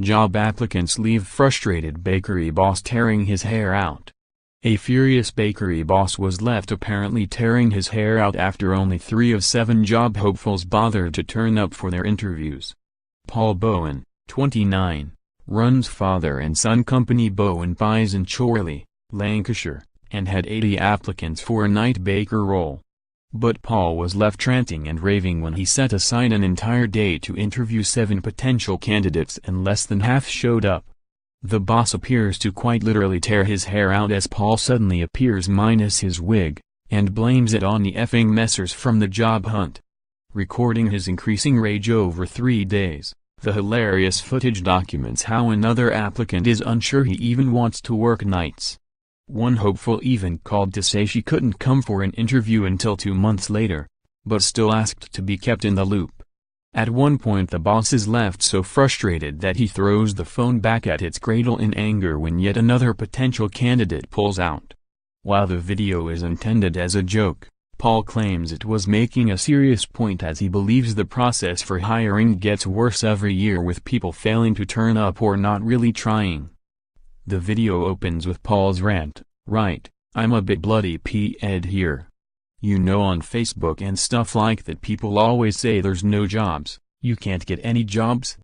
Job applicants leave frustrated bakery boss tearing his hair out. A furious bakery boss was left apparently tearing his hair out after only 3 of 7 job hopefuls bothered to turn up for their interviews. Paul Bowen, 29, runs father and son company Bowen Pies in Chorley, Lancashire, and had 80 applicants for a night baker role. But Paul was left ranting and raving when he set aside an entire day to interview 7 potential candidates and less than half showed up. The boss appears to quite literally tear his hair out as Paul suddenly appears minus his wig, and blames it on the effing messers from the job hunt. Recording his increasing rage over 3 days, the hilarious footage documents how another applicant is unsure he even wants to work nights. One hopeful even called to say she couldn't come for an interview until 2 months later, but still asked to be kept in the loop. At one point the boss is left so frustrated that he throws the phone back at its cradle in anger when yet another potential candidate pulls out. While the video is intended as a joke, Paul claims it was making a serious point as he believes the process for hiring gets worse every year with people failing to turn up or not really trying. The video opens with Paul's rant, "Right, I'm a bit bloody P-ed here. You know on Facebook and stuff like that people always say there's no jobs, you can't get any jobs?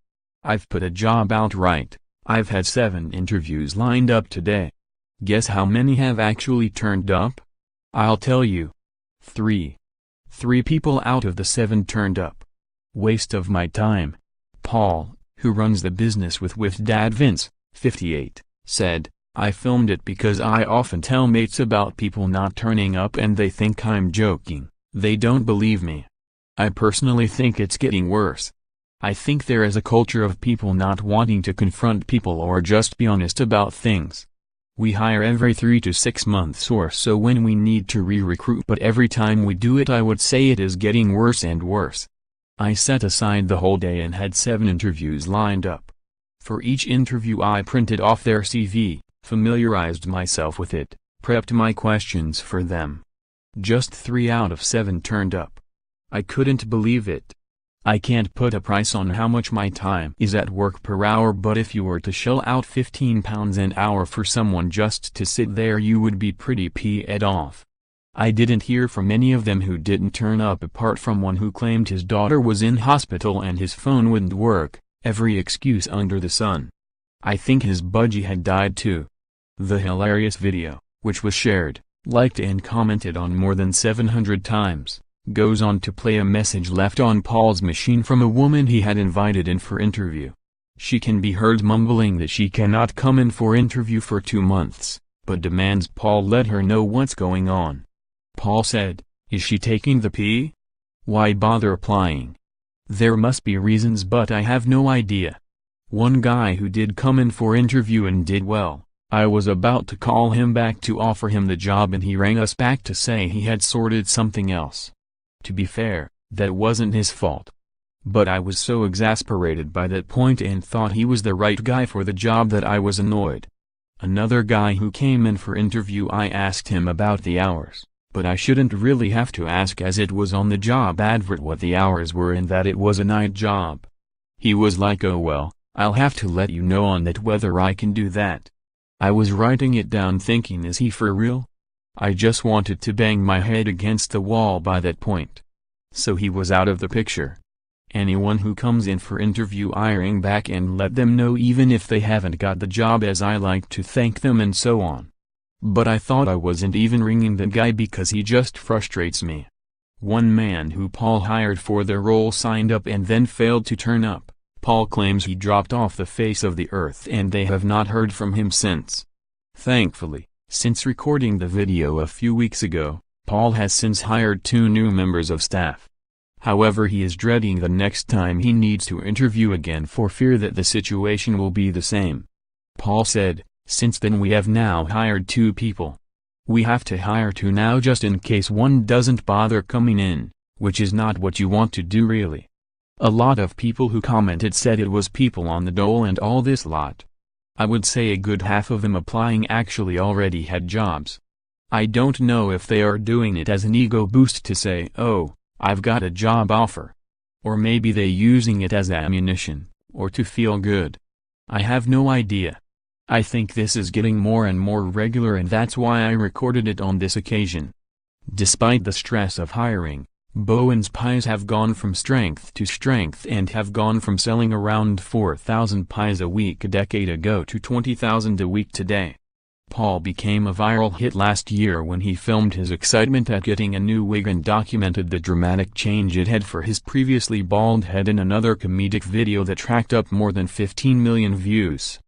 I've put a job out right, I've had 7 interviews lined up today. Guess how many have actually turned up? I'll tell you. 3. 3 people out of the 7 turned up. Waste of my time." Paul, who runs the business with Dad Vince, 58, said, "I filmed it because I often tell mates about people not turning up and they think I'm joking, they don't believe me. I personally think it's getting worse. I think there is a culture of people not wanting to confront people or just be honest about things. We hire every 3 to 6 months or so when we need to re-recruit, but every time we do it I would say it is getting worse and worse. I set aside the whole day and had 7 interviews lined up. For each interview I printed off their CV, familiarized myself with it, prepped my questions for them. Just 3 out of 7 turned up. I couldn't believe it. I can't put a price on how much my time is at work per hour, but if you were to shell out £15 an hour for someone just to sit there you would be pretty peed off." I didn't hear from any of them who didn't turn up apart from one who claimed his daughter was in hospital and his phone wouldn't work, every excuse under the sun. I think his budgie had died too. The hilarious video, which was shared, liked and commented on more than 700 times, goes on to play a message left on Paul's machine from a woman he had invited in for interview. She can be heard mumbling that she cannot come in for interview for 2 months, but demands Paul let her know what's going on. Paul said, "Is she taking the pee? Why bother applying? There must be reasons but I have no idea." One guy who did come in for interview and did well, I was about to call him back to offer him the job and he rang us back to say he had sorted something else. To be fair, that wasn't his fault. But I was so exasperated by that point and thought he was the right guy for the job that I was annoyed. Another guy who came in for interview, I asked him about the hours, but I shouldn't really have to ask as it was on the job advert what the hours were and that it was a night job. He was like, "Oh well, I'll have to let you know on that whether I can do that." I was writing it down thinking, is he for real? I just wanted to bang my head against the wall by that point. So he was out of the picture. Anyone who comes in for interview I ring back and let them know even if they haven't got the job as I like to thank them and so on. But I thought I wasn't even ringing the guy because he just frustrates me. One man who Paul hired for the role signed up and then failed to turn up. Paul claims he dropped off the face of the earth and they have not heard from him since. Thankfully, since recording the video a few weeks ago, Paul has since hired 2 new members of staff. However, he is dreading the next time he needs to interview again for fear that the situation will be the same. Paul said, "Since then we have now hired 2 people. We have to hire 2 now just in case one doesn't bother coming in, which is not what you want to do really." A lot of people who commented said it was people on the dole and all this lot. I would say a good half of them applying actually already had jobs. I don't know if they are doing it as an ego boost to say, "Oh, I've got a job offer." Or maybe they using it as ammunition, or to feel good. I have no idea. I think this is getting more and more regular, and that's why I recorded it on this occasion. Despite the stress of hiring, Bowen's pies have gone from strength to strength and have gone from selling around 4,000 pies a week a decade ago to 20,000 a week today. Paul became a viral hit last year when he filmed his excitement at getting a new wig and documented the dramatic change it had for his previously bald head in another comedic video that tracked up more than 15 million views.